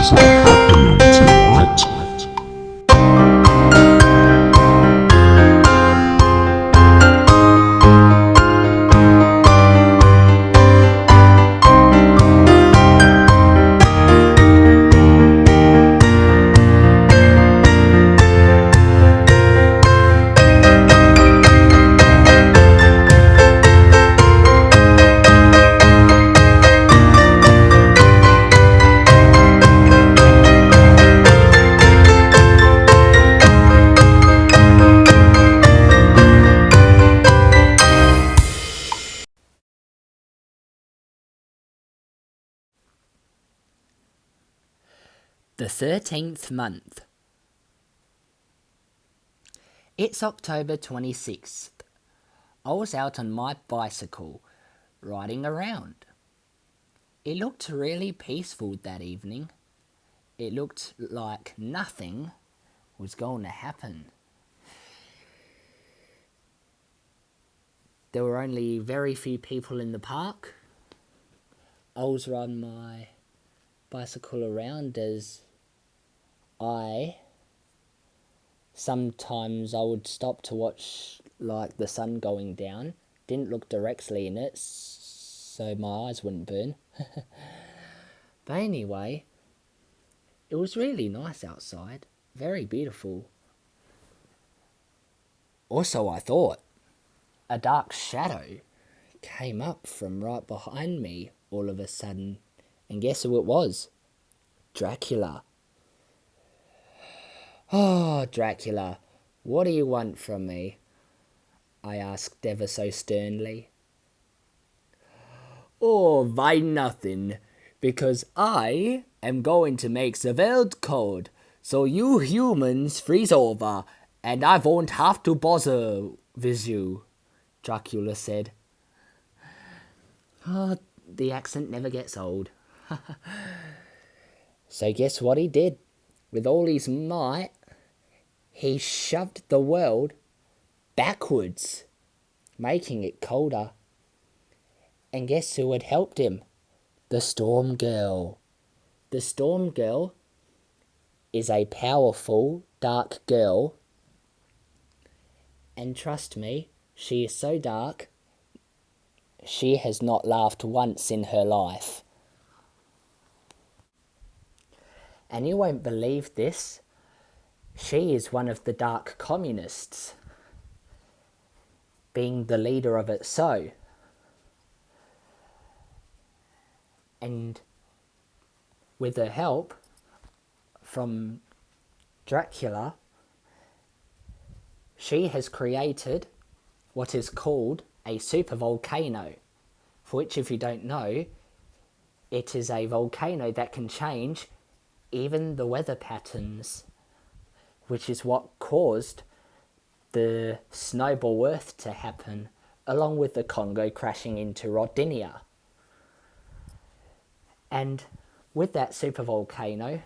is happening tonight? The 13th month. It's October 26th. I was out on my bicycle, riding around. It looked really peaceful that evening. It looked like nothing was going to happen. There were only very few people in the park. I was riding my bicycle around as sometimes I would stop to watch like the sun going down. Didn't look directly in it so my eyes wouldn't burn. But anyway, it was really nice outside. Very beautiful. Also, I thought a dark shadow came up from right behind me all of a sudden. And guess who it was? Dracula. "Oh, Dracula, what do you want from me?" I asked ever so sternly. "Oh, why nothing, because I am going to make the world cold, so you humans freeze over, and I won't have to bother with you," Dracula said. Oh, the accent never gets old. So guess what he did? With all his might, he shoved the world backwards, making it colder. And guess who had helped him? The Storm Girl. The Storm Girl is a powerful, dark girl. And trust me, she is so dark, she has not laughed once in her life. And you won't believe this, she is one of the dark communists, being the leader of it so. And with her help from Dracula, she has created what is called a supervolcano, for which, if you don't know, it is a volcano that can change even the weather patterns, which is what caused the snowball Earth to happen, along with the Congo crashing into Rodinia. And with that supervolcano,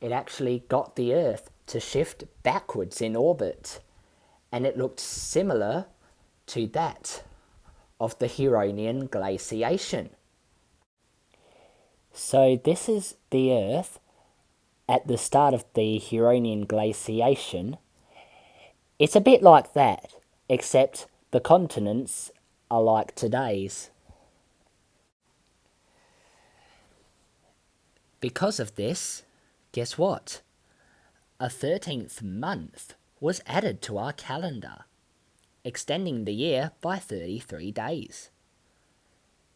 it actually got the Earth to shift backwards in orbit, and it looked similar to that of the Huronian glaciation. So this is the Earth at the start of the Huronian glaciation. It's a bit like that, except the continents are like today's. Because of this, guess what? A 13th month was added to our calendar, extending the year by 33 days.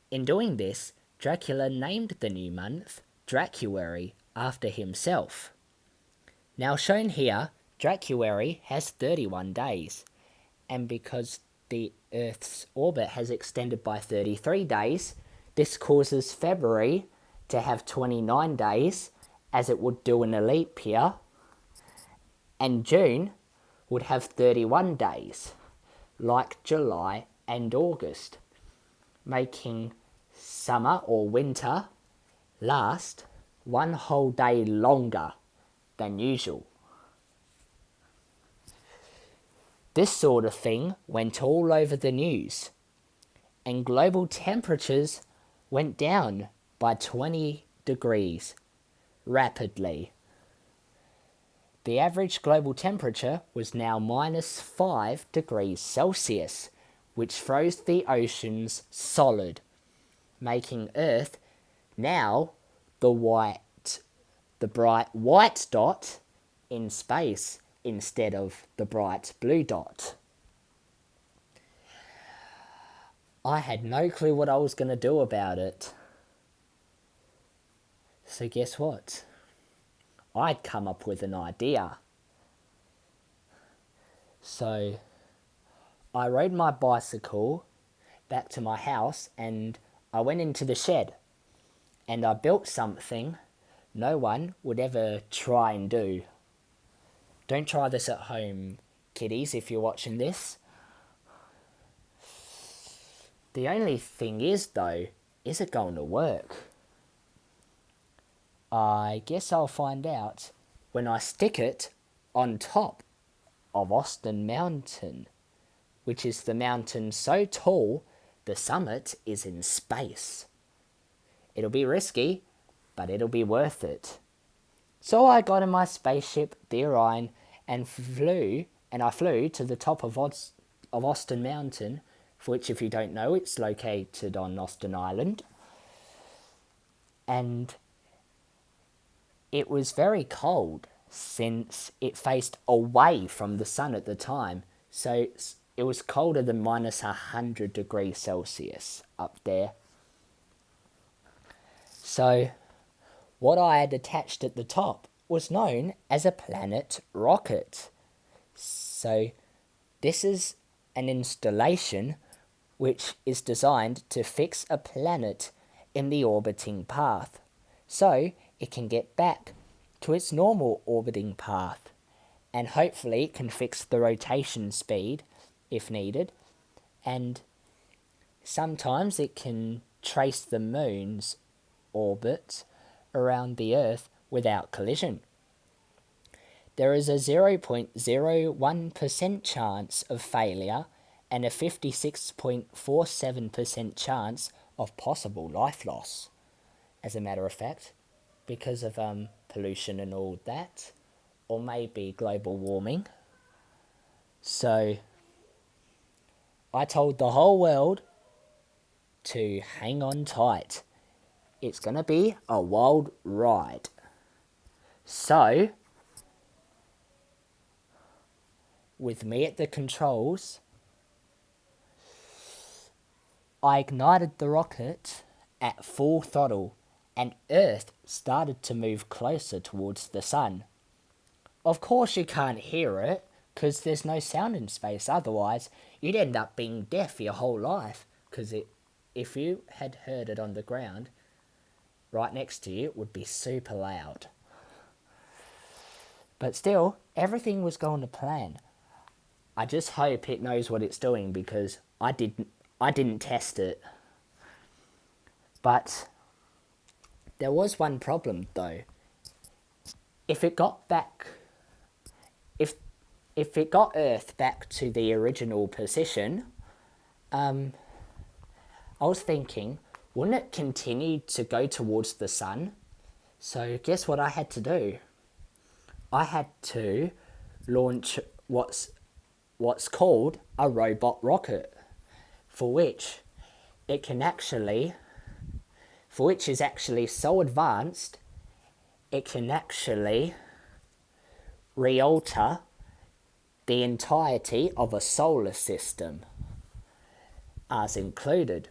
In doing this, Dracula named the new month Dracuary after himself. Now shown here, Dracuary has 31 days, and because the Earth's orbit has extended by 33 days, this causes February to have 29 days, as it would do in a leap year, and June would have 31 days, like July and August, making summer or winter last one whole day longer than usual. This sort of thing went all over the news, and global temperatures went down by 20 degrees, rapidly. The average global temperature was now -5 degrees Celsius, which froze the oceans solid, making Earth now the bright white dot in space instead of the bright blue dot. I had no clue what I was going to do about it. So guess what? I'd come up with an idea. So I rode my bicycle back to my house and I went into the shed and I built something no one would ever try and do. Don't try this at home, kiddies, if you're watching this. The only thing is, though, is it going to work? I guess I'll find out when I stick it on top of Austin Mountain, which is the mountain so tall the summit is in space. It'll be risky, but it'll be worth it. So I got in my spaceship, the Orion, and I flew to the top of Austin Mountain, for which, if you don't know, it's located on Austin Island. And it was very cold since it faced away from the sun at the time. So it was colder than -100 degrees Celsius up there. So what I had attached at the top was known as a planet rocket. So this is an installation which is designed to fix a planet in the orbiting path, so it can get back to its normal orbiting path, and hopefully it can fix the rotation speed if needed, and sometimes it can trace the moon's orbit around the Earth without collision. There is a 0.01% chance of failure and a 56.47% chance of possible life loss, as a matter of fact, because of pollution and all that, or maybe global warming. So I told the whole world to hang on tight. It's going to be a wild ride. So, with me at the controls, I ignited the rocket at full throttle and Earth started to move closer towards the sun. Of course you can't hear it because there's no sound in space, otherwise you'd end up being deaf your whole life, because if you had heard it on the ground right next to you, it would be super loud. But still, everything was going to plan. I just hope it knows what it's doing, because I didn't test it. But there was one problem though. If it got Earth back to the original position, I was thinking, wouldn't it continue to go towards the sun? So guess what I had to do? I had to launch what's called a robot rocket, for which is actually so advanced, it can actually re-alter the entirety of a solar system, as included.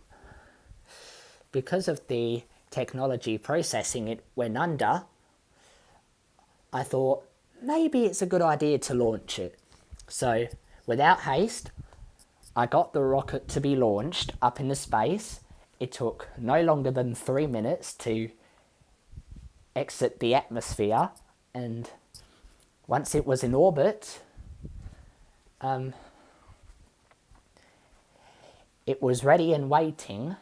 Because of the technology processing it went under, I thought maybe it's a good idea to launch it. So, without haste, I got the rocket to be launched up into space. It took no longer than 3 minutes to exit the atmosphere, and once it was in orbit, it was ready and waiting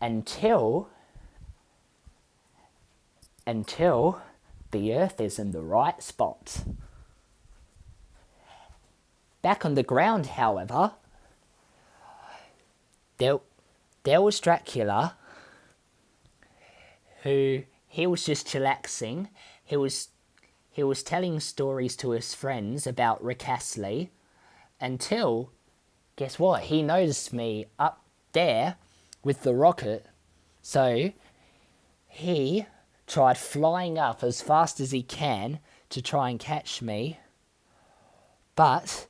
until the Earth is in the right spot. Back on the ground, however, there was Dracula, who he was just chillaxing. He was telling stories to his friends about Rick Astley until, guess what? He noticed me up there with the rocket. So he tried flying up as fast as he can to try and catch me. But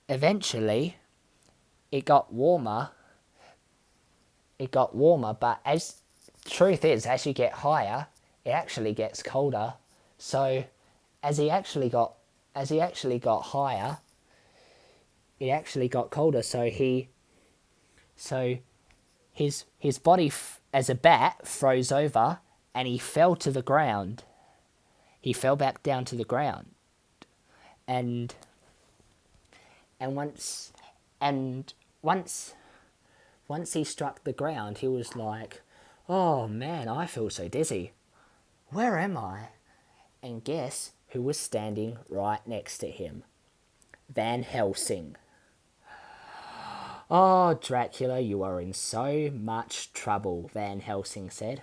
eventually it got warmer. But as truth is, as you get higher, it actually gets colder. So as he actually got higher, it actually got colder. So his body as a bat froze over, and he fell to the ground. He fell back down to the ground, and once he struck the ground, he was like, "Oh man, I feel so dizzy. Where am I?" And guess who was standing right next to him? Van Helsing. "Oh, Dracula, you are in so much trouble," Van Helsing said.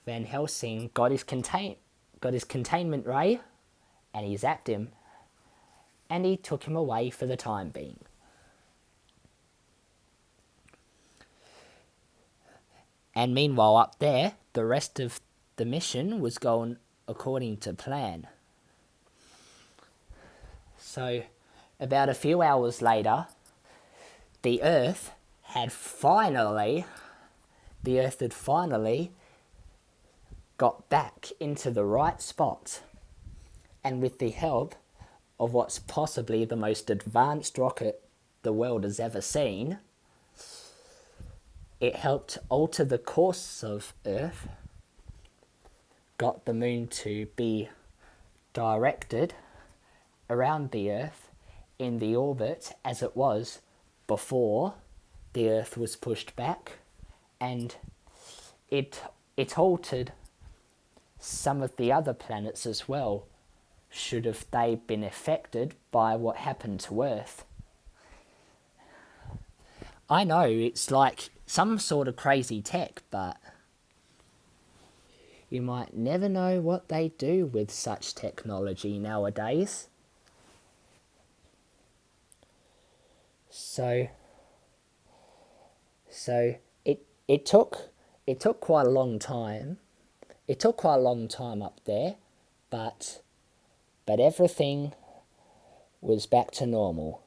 Van Helsing got his containment ray, and he zapped him, and he took him away for the time being. And meanwhile up there, the rest of the mission was going according to plan. So about a few hours later, the Earth had finally got back into the right spot. And with the help of what's possibly the most advanced rocket the world has ever seen, it helped alter the course of Earth, got the moon to be directed around the Earth in the orbit as it was before the Earth was pushed back, and it altered some of the other planets as well, should have they been affected by what happened to Earth. I know it's like some sort of crazy tech, but you might never know what they do with such technology nowadays. So it took quite a long time. It took quite a long time up there, but everything was back to normal.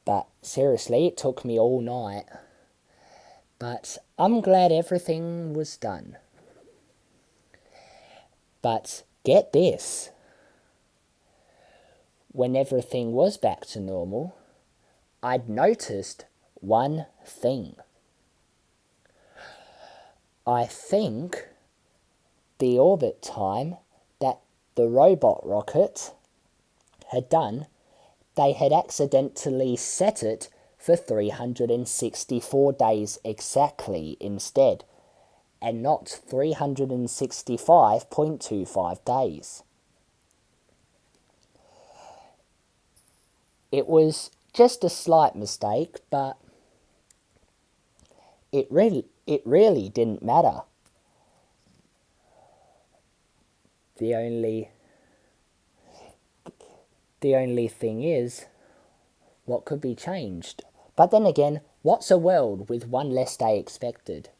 But seriously, it took me all night. But I'm glad everything was done. But get this. When everything was back to normal, I'd noticed one thing. I think the orbit time that the robot rocket had done, they had accidentally set it for 364 days exactly instead, and not 365.25 days. It was just a slight mistake, but it really didn't matter. The only thing is, what could be changed? But then again, what's a world with one less day expected?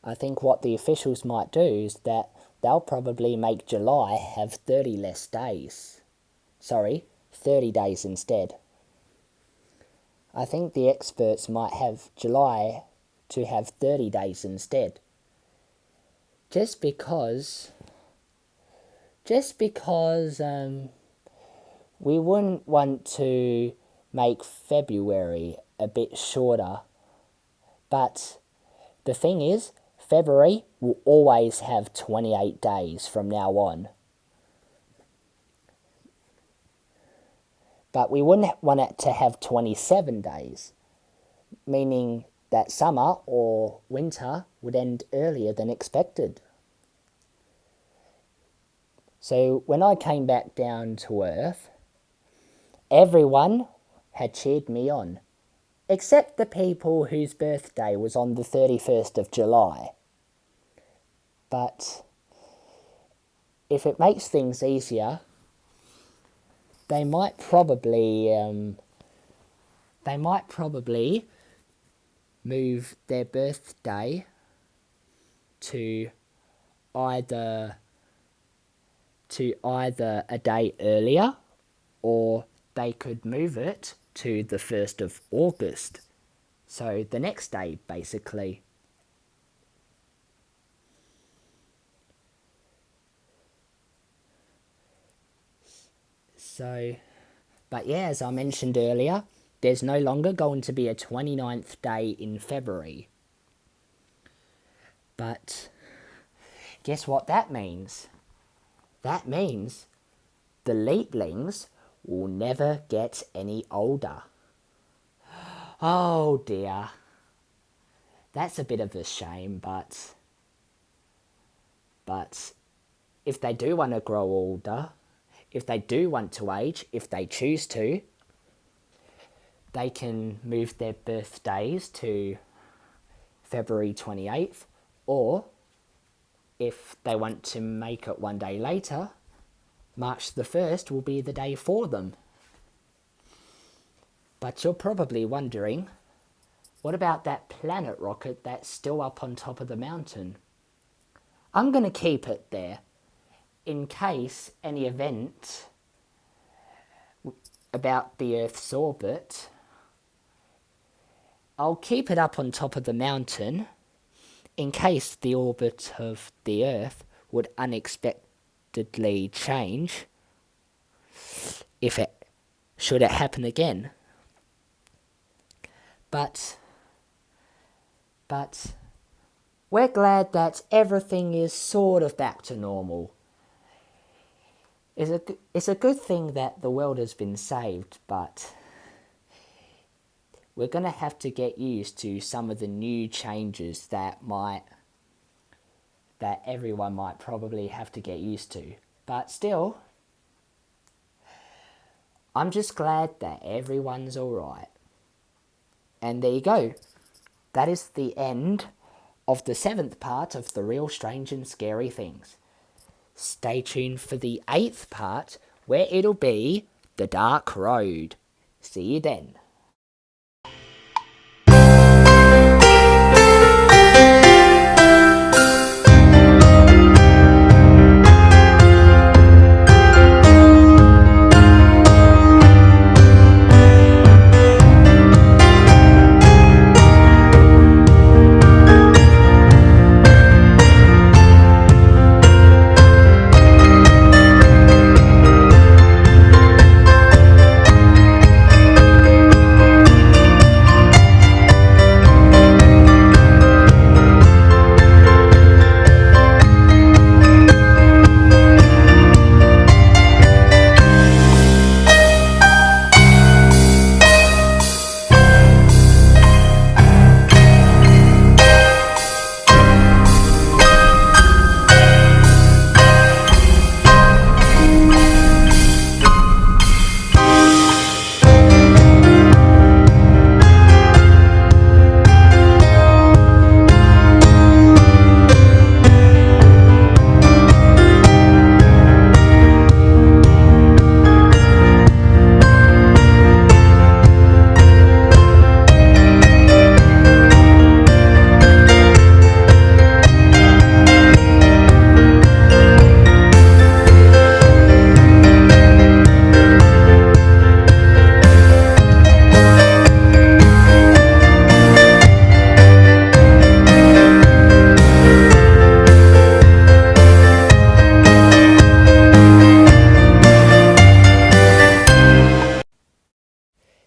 I think what the officials might do is that they'll probably make July have 30 less days. 30 days instead. I think the experts might have July to have 30 days instead. Just because we wouldn't want to make February a bit shorter. But the thing is, February will always have 28 days from now on. But we wouldn't want it to have 27 days, meaning that summer or winter would end earlier than expected. So when I came back down to Earth, everyone had cheered me on. except the people whose birthday was on the 31st of July. But if it makes things easier, they might probably move their birthday to either a day earlier, or they could move it to the 1st of August. So the next day, basically. So, but yeah, as I mentioned earlier, there's no longer going to be a 29th day in February. But guess what that means? That means the Leaplings will never get any older. Oh dear. That's a bit of a shame, but if they do want to grow older, if they do want to age, if they choose to, they can move their birthdays to February 28th, or if they want to make it one day later, March the 1st will be the day for them. But you're probably wondering, what about that planet rocket that's still up on top of the mountain? I'm going to keep it there in case any event about the Earth's orbit. I'll keep it up on top of the mountain in case the orbit of the Earth would unexpectedly change, should it happen again. But we're glad that everything is sort of back to normal. It's a good thing that the world has been saved, but we're going to have to get used to some of the new changes that everyone might probably have to get used to. But still, I'm just glad that everyone's alright. And there you go. That is the end of the 7th part of The Real Strange and Scary Things. Stay tuned for the 8th part, where it'll be The Dark Road. See you then.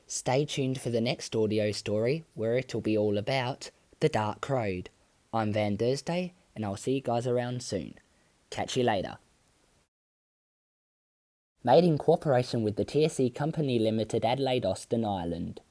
Stay tuned for the next audio story, where it'll be all about The Dark Road. I'm Van Thursday, and I'll see you guys around soon. Catch you later. Made in cooperation with the TSE Company Limited, Adelaide, Austin, Ireland.